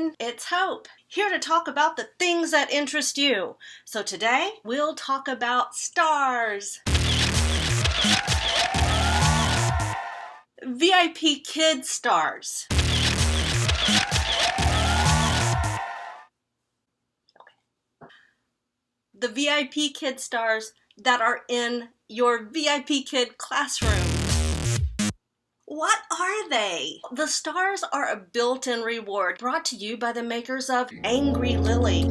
everyone, it's Hope, here to talk about the things that interest you. So today, we'll talk about stars. VIP Kid stars. The VIP Kid stars that are in your VIP Kid classroom. What are they? The stars are a built-in reward brought to you by the makers of Angry Lily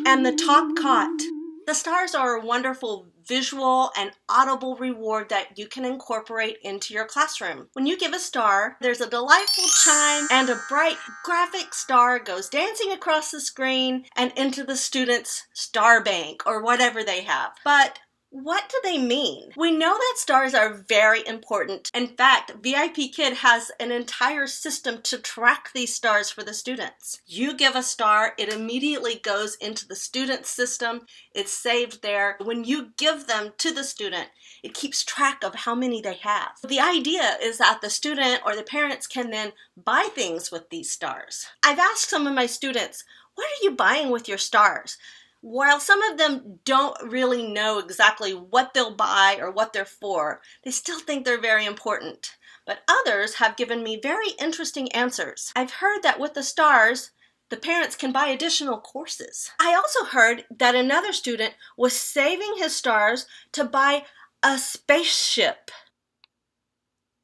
and the Top Cot. The stars are a wonderful visual and audible reward that you can incorporate into your classroom. When you give a star, there's a delightful chime and a bright graphic star goes dancing across the screen and into the student's star bank or whatever they have. But what do they mean? We know that stars are very important. In fact, VIP Kid has an entire system to track these stars for the students. You give a star, it immediately goes into the student's system. It's saved there. When you give them to the student, it keeps track of how many they have. The idea is that the student or the parents can then buy things with these stars. I've asked some of my students, what are you buying with your stars? While some of them don't really know exactly what they'll buy or what they're for, they still think they're very important. But others have given me very interesting answers. I've heard that with the stars, the parents can buy additional courses. I also heard that another student was saving his stars to buy a spaceship.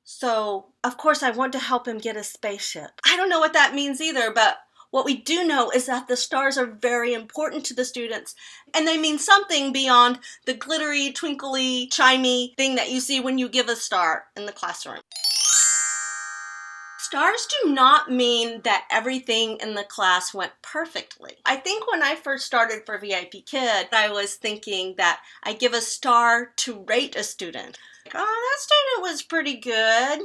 So, of course, I want to help him get a spaceship. I don't know what that means either, but what we do know is that the stars are very important to the students, and they mean something beyond the glittery, twinkly, chimey thing that you see when you give a star in the classroom. Stars do not mean that everything in the class went perfectly. I think when I first started for VIP Kid, I was thinking that I give a star to rate a student. Like, oh, that student was pretty good.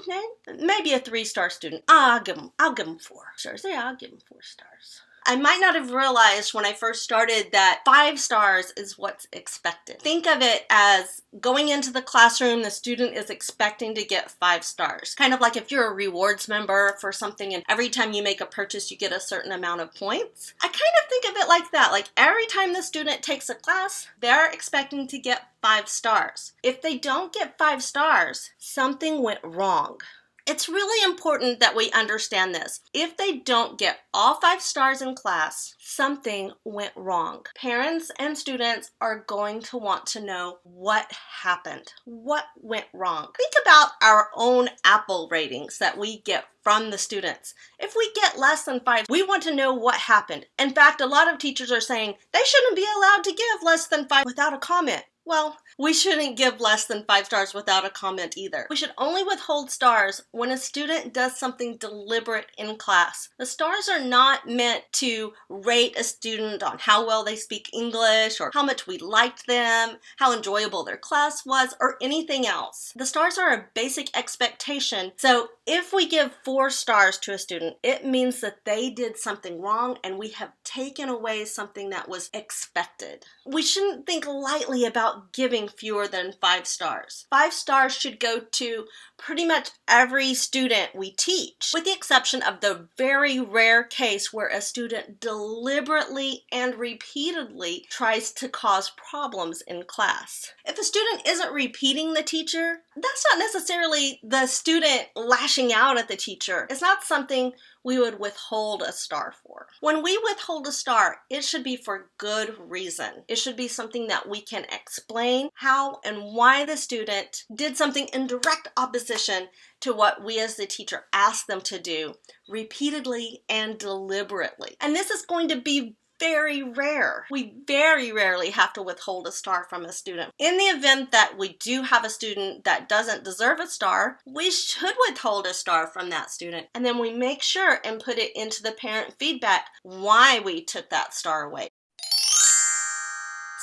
Maybe a 3-star student. I'll give them 4 stars. Yeah, I'll give them 4 stars. I might not have realized when I first started that 5 stars is what's expected. Think of it as going into the classroom, the student is expecting to get 5 stars. Kind of like if you're a rewards member for something and every time you make a purchase you get a certain amount of points. I kind of think of it like that. Like every time the student takes a class, they're expecting to get 5 stars. If they don't get 5 stars, something went wrong. It's really important that we understand this. If they don't get all 5 stars in class, something went wrong. Parents and students are going to want to know what happened. What went wrong? Think about our own Apple ratings that we get from the students. If we get less than 5, we want to know what happened. In fact, a lot of teachers are saying they shouldn't be allowed to give less than 5 without a comment. Well, we shouldn't give less than 5 stars without a comment either. We should only withhold stars when a student does something deliberate in class. The stars are not meant to rate a student on how well they speak English or how much we liked them, how enjoyable their class was, or anything else. The stars are a basic expectation. So if we give 4 stars to a student, it means that they did something wrong and we have taken away something that was expected. We shouldn't think lightly about giving fewer than 5 stars. 5 stars should go to pretty much every student we teach, with the exception of the very rare case where a student deliberately and repeatedly tries to cause problems in class. If a student isn't repeating the teacher, that's not necessarily the student lashing out at the teacher. It's not something we would withhold a star for. When we withhold a star, it should be for good reason. It should be something that we can explain how and why the student did something in direct opposition to what we as the teacher asked them to do repeatedly and deliberately. And this is going to be very rare. We very rarely have to withhold a star from a student. In the event that we do have a student that doesn't deserve a star, we should withhold a star from that student. And then we make sure and put it into the parent feedback why we took that star away.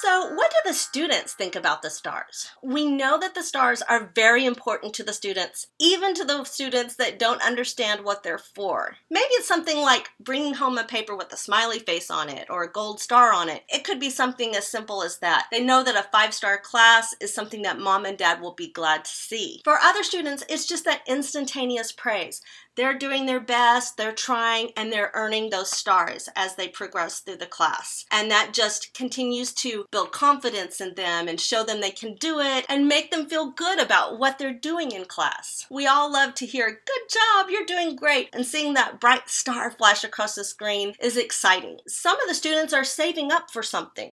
So what do the students think about the stars? We know that the stars are very important to the students, even to the students that don't understand what they're for. Maybe it's something like bringing home a paper with a smiley face on it or a gold star on it. It could be something as simple as that. They know that a 5-star class is something that mom and dad will be glad to see. For other students, it's just that instantaneous praise. They're doing their best, they're trying, and they're earning those stars as they progress through the class. And that just continues to build confidence in them and show them they can do it and make them feel good about what they're doing in class. We all love to hear, "Good job, you're doing great," and seeing that bright star flash across the screen is exciting. Some of the students are saving up for something.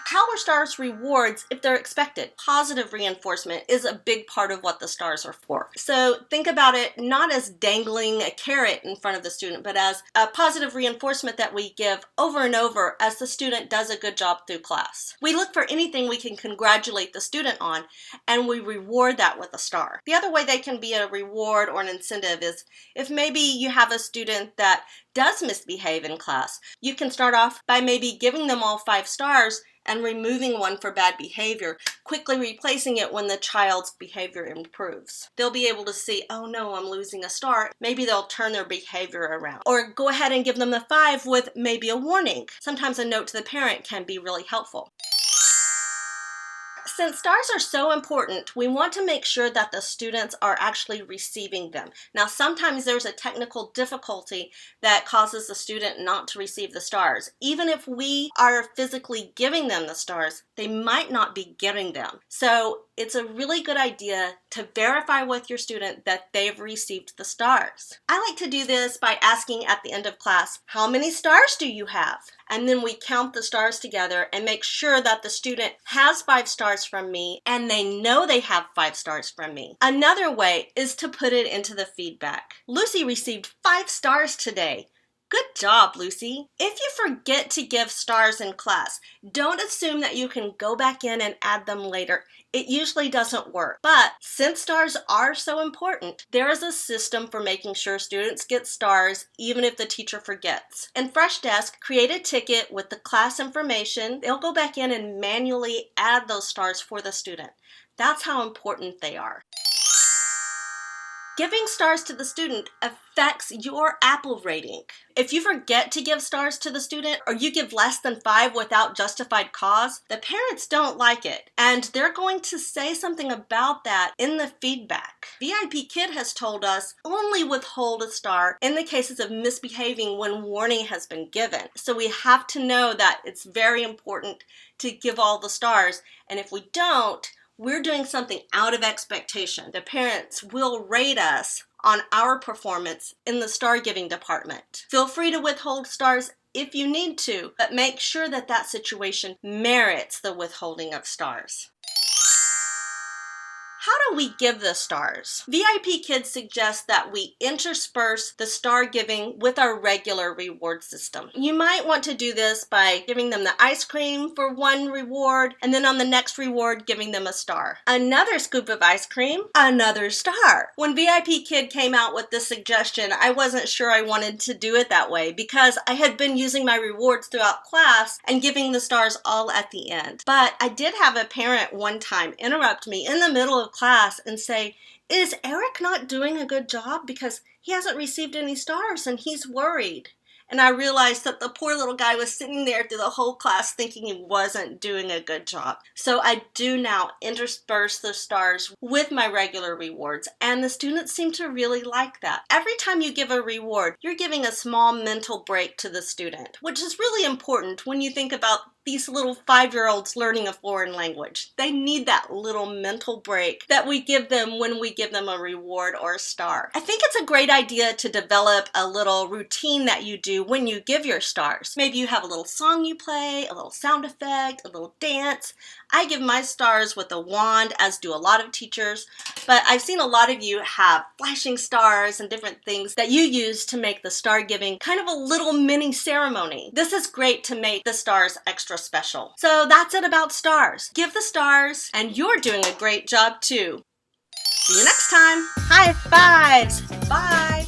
How are stars rewards if they're expected? Positive reinforcement is a big part of what the stars are for. So think about it not as dangling a carrot in front of the student, but as a positive reinforcement that we give over and over as the student does a good job through class. We look for anything we can congratulate the student on, and we reward that with a star. The other way they can be a reward or an incentive is if maybe you have a student that does misbehave in class. You can start off by maybe giving them all 5 stars and removing one for bad behavior, quickly replacing it when the child's behavior improves. They'll be able to see, oh no, I'm losing a star. Maybe they'll turn their behavior around. Or go ahead and give them the 5 with maybe a warning. Sometimes a note to the parent can be really helpful. Since stars are so important, we want to make sure that the students are actually receiving them. Now, sometimes there's a technical difficulty that causes the student not to receive the stars. Even if we are physically giving them the stars, they might not be getting them. So it's a really good idea to verify with your student that they've received the stars. I like to do this by asking at the end of class, how many stars do you have? And then we count the stars together and make sure that the student has 5 stars from me and they know they have 5 stars from me. Another way is to put it into the feedback. Lucy received 5 stars today. Good job, Lucy. If you forget to give stars in class, don't assume that you can go back in and add them later. It usually doesn't work. But since stars are so important, there is a system for making sure students get stars even if the teacher forgets. In Freshdesk, create a ticket with the class information. They'll go back in and manually add those stars for the student. That's how important they are. Giving stars to the student affects your Apple rating. If you forget to give stars to the student or you give less than 5 without justified cause, the parents don't like it, and they're going to say something about that in the feedback. VIP Kid has told us only withhold a star in the cases of misbehaving when warning has been given. So we have to know that it's very important to give all the stars, and if we don't, we're doing something out of expectation. The parents will rate us on our performance in the star giving department. Feel free to withhold stars if you need to, but make sure that that situation merits the withholding of stars. How do we give the stars? VIP Kids suggests that we intersperse the star giving with our regular reward system. You might want to do this by giving them the ice cream for one reward, and then on the next reward, giving them a star. Another scoop of ice cream, another star. When VIP Kid came out with this suggestion, I wasn't sure I wanted to do it that way because I had been using my rewards throughout class and giving the stars all at the end. But I did have a parent one time interrupt me in the middle of class and say, "Is Eric not doing a good job because he hasn't received any stars and he's worried?" And I realized that the poor little guy was sitting there through the whole class thinking he wasn't doing a good job. So I do now intersperse the stars with my regular rewards, and the students seem to really like that. Every time you give a reward, you're giving a small mental break to the student, which is really important when you think about these little 5-year-olds learning a foreign language. They need that little mental break that we give them when we give them a reward or a star. I think it's a great idea to develop a little routine that you do when you give your stars. Maybe you have a little song you play, a little sound effect, a little dance. I give my stars with a wand, as do a lot of teachers, but I've seen a lot of you have flashing stars and different things that you use to make the star giving kind of a little mini ceremony. This is great to make the stars extra special. So that's it about stars. Give the stars, and you're doing a great job too. See you next time. High fives. Bye.